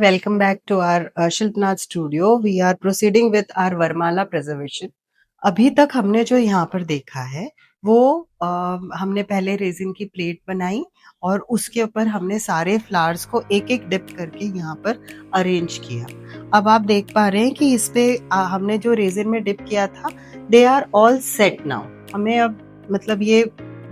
welcome back to our Shilpnath studio. We are proceeding with our Varmala preservation. अभी तक हमने जो यहाँ पर देखा है वो हमने पहले रेजिन की प्लेट बनाई और उसके ऊपर हमने सारे फ्लावर्स को एक एक डिप करके यहाँ पर अरेंज किया। अब आप देख पा रहे हैं कि इस पे हमने जो रेजिन में डिप किया था they are all set now. हमें अब मतलब ये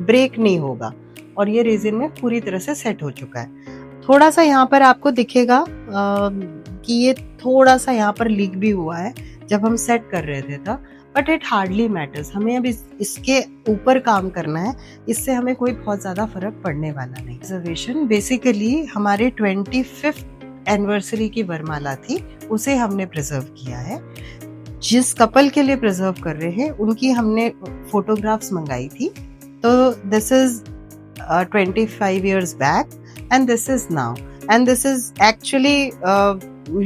ब्रेक नहीं होगा और ये रेजिन में पूरी तरह से सेट हो चुका है। थोड़ा सा यहाँ पर आपको दिखेगा कि ये थोड़ा सा यहाँ पर लीक भी हुआ है जब हम सेट कर रहे थे था, बट इट हार्डली मैटर्स। हमें अब इसके ऊपर काम करना है, इससे हमें कोई बहुत ज़्यादा फर्क पड़ने वाला नहीं। प्रिजर्वेशन बेसिकली हमारे 25th एनिवर्सरी की वरमाला थी, उसे हमने प्रिजर्व किया है। जिस कपल के लिए प्रिजर्व कर रहे हैं उनकी हमने फोटोग्राफ्स मंगाई थी। तो this is 25 years back and this is now, and this is actually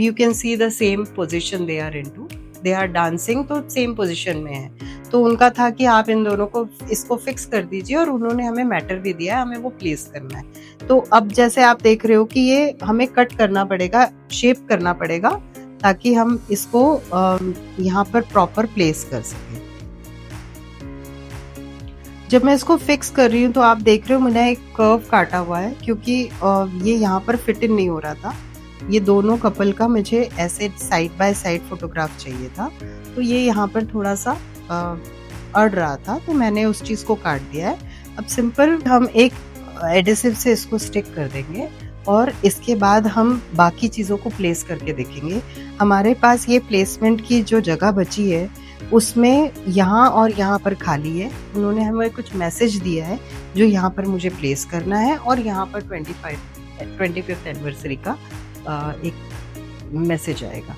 you can see the same position they are into, they are dancing, तो same position में है। तो उनका था कि आप इन दोनों को इसको फिक्स कर दीजिए और उन्होंने हमें मैटर भी दिया है, हमें वो प्लेस करना है। तो अब जैसे आप देख रहे हो कि ये हमें कट करना पड़ेगा, शेप करना पड़ेगा ताकि हम इसको यहाँ पर प्रॉपर प्लेस कर सकें। जब मैं इसको फिक्स कर रही हूँ तो आप देख रहे हो मैंने एक कर्व काटा हुआ है क्योंकि ये यहाँ पर फिट इन नहीं हो रहा था। ये दोनों कपल का मुझे ऐसे साइड बाय साइड फोटोग्राफ चाहिए था, तो ये यहाँ पर थोड़ा सा अड़ रहा था, तो मैंने उस चीज़ को काट दिया है। अब सिंपल हम एक एडिसिव से इसको स्टिक कर देंगे और इसके बाद हम बाकी चीज़ों को प्लेस करके देखेंगे। हमारे पास ये प्लेसमेंट की जो जगह बची है उसमें यहाँ और यहाँ पर खाली है। उन्होंने हमें कुछ मैसेज दिया है जो यहाँ पर मुझे प्लेस करना है और यहाँ पर 25th एनिवर्सरी का एक मैसेज आएगा।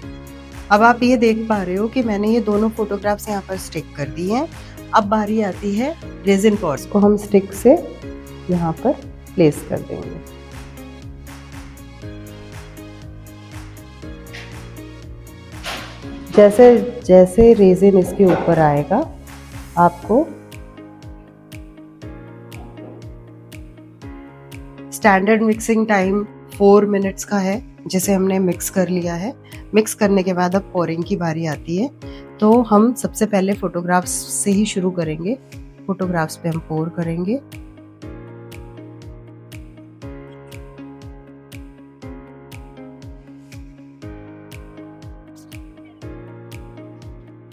अब आप ये देख पा रहे हो कि मैंने ये दोनों फोटोग्राफ्स यहाँ पर स्टिक कर दी हैं। अब बारी आती है रेजिन पॉट्स को हम स्टिक से यहाँ पर प्लेस कर देंगे। जैसे जैसे रेजिन इसके ऊपर आएगा आपको स्टैंडर्ड मिक्सिंग टाइम 4 मिनट्स का है, जिसे हमने मिक्स कर लिया है। मिक्स करने के बाद अब पोरिंग की बारी आती है, तो हम सबसे पहले फोटोग्राफ्स से ही शुरू करेंगे। फोटोग्राफ्स पे हम पोर करेंगे।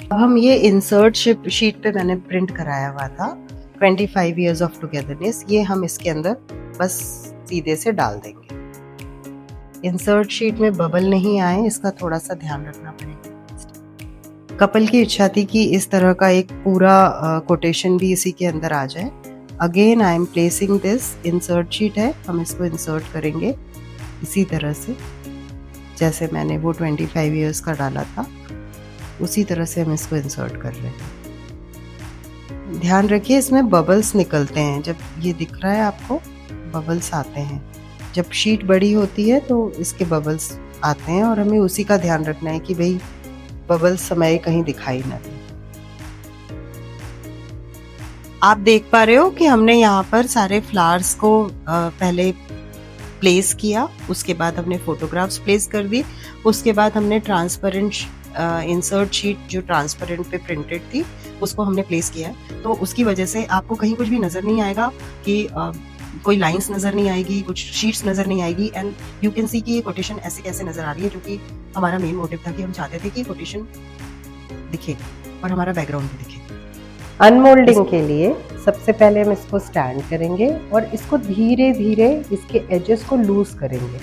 अब हम ये इंसर्ट शीट पे मैंने प्रिंट कराया हुआ था 25 years ऑफ टुगेदरनेस, ये हम इसके अंदर बस सीधे से डाल देंगे। इंसर्ट शीट में बबल नहीं आए, इसका थोड़ा सा ध्यान रखना पड़ेगा। कपल की इच्छा थी कि इस तरह का एक पूरा कोटेशन भी इसी के अंदर आ जाए। Again I am placing this, insert sheet है, हम इसको इंसर्ट करेंगे इसी तरह से जैसे मैंने वो 25 years का डाला था, उसी तरह से हम इसको इंसर्ट कर रहे हैं। ध्यान रखिए इसमें बबल्स निकलते हैं, जब ये दिख रहा है आपको बबल्स आते हैं। जब शीट बड़ी होती है तो इसके बबल्स आते हैं और हमें उसी का ध्यान रखना है कि भाई बबल्स समय कहीं दिखाई ना दे। आप देख पा रहे हो कि हमने यहाँ पर सारे फ्लावर्स को पहले प्लेस किया, उसके बाद हमने फोटोग्राफ्स प्लेस कर दी, उसके बाद हमने ट्रांसपेरेंट इंसर्ट शीट जो ट्रांसपेरेंट पे प्रिंटेड थी उसको हमने प्लेस किया है। तो उसकी वजह से आपको कहीं कुछ भी नज़र नहीं आएगा कि कोई लाइंस नज़र नहीं आएगी, कुछ शीट्स नज़र नहीं आएगी। एंड यू कैन सी कि ये कोटेशन ऐसे कैसे नज़र आ रही है, जो कि हमारा मेन मोटिव था कि हम चाहते थे कि कोटेशन दिखे और हमारा बैकग्राउंड भी दिखे। अनमोल्डिंग के लिए सबसे पहले हम इसको स्टैंड करेंगे और इसको धीरे धीरे इसके एजेस को लूज करेंगे।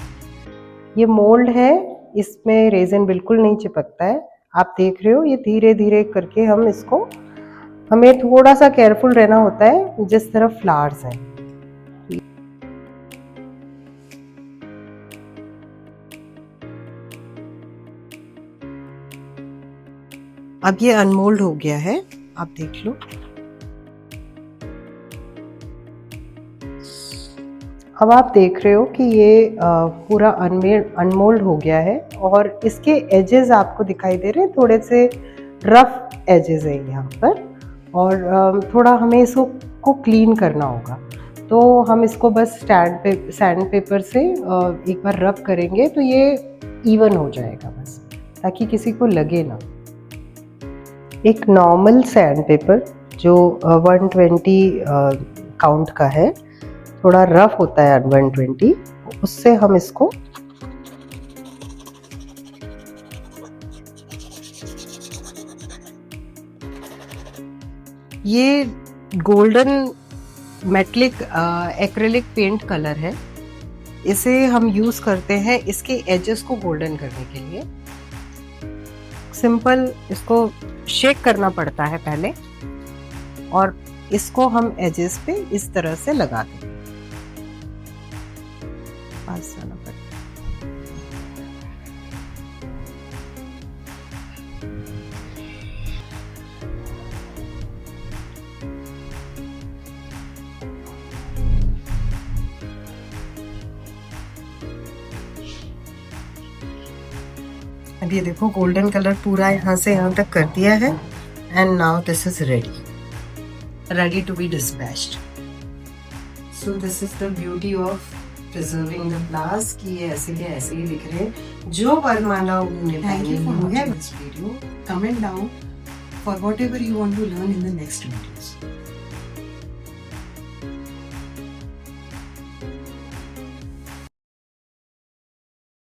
ये मोल्ड है, इसमें रेजिन बिल्कुल नहीं चिपकता है, आप देख रहे हो। ये धीरे धीरे करके हम इसको, हमें थोड़ा सा केयरफुल रहना होता है जिस तरफ फ्लावर्स हैं। अब ये अनमोल्ड हो गया है, आप देख लो। अब आप देख रहे हो कि ये पूरा अनमोल्ड हो गया है और इसके एजेस आपको दिखाई दे रहे हैं, थोड़े से रफ एजेस है यहाँ पर, और थोड़ा हमें इसको क्लीन करना होगा। तो हम इसको बस सैंड पेपर से एक बार रब करेंगे तो ये इवन हो जाएगा बस, ताकि किसी को लगे ना। एक नॉर्मल सैंड पेपर जो 120 काउंट का है, थोड़ा रफ होता है 120, उससे हम इसको ये golden metallic acrylic paint colour है, इसे हम यूज करते हैं इसके एजेस को गोल्डन करने के लिए। सिंपल इसको शेक करना पड़ता है पहले, और इसको हम एजेस पे इस तरह से लगा दें। पास जाना पड़ता है। अब ये देखो गोल्डन कलर पूरा यहाँ से यहाँ तक कर दिया है, and now this is ready to be dispatched. So this is the beauty of preserving the flowers कि ये ऐसे के ऐसे ही दिख रहे हैं। जो वरमाला उन्होंने पहनी हुई है, this video, comment down for whatever you want to learn in the next videos.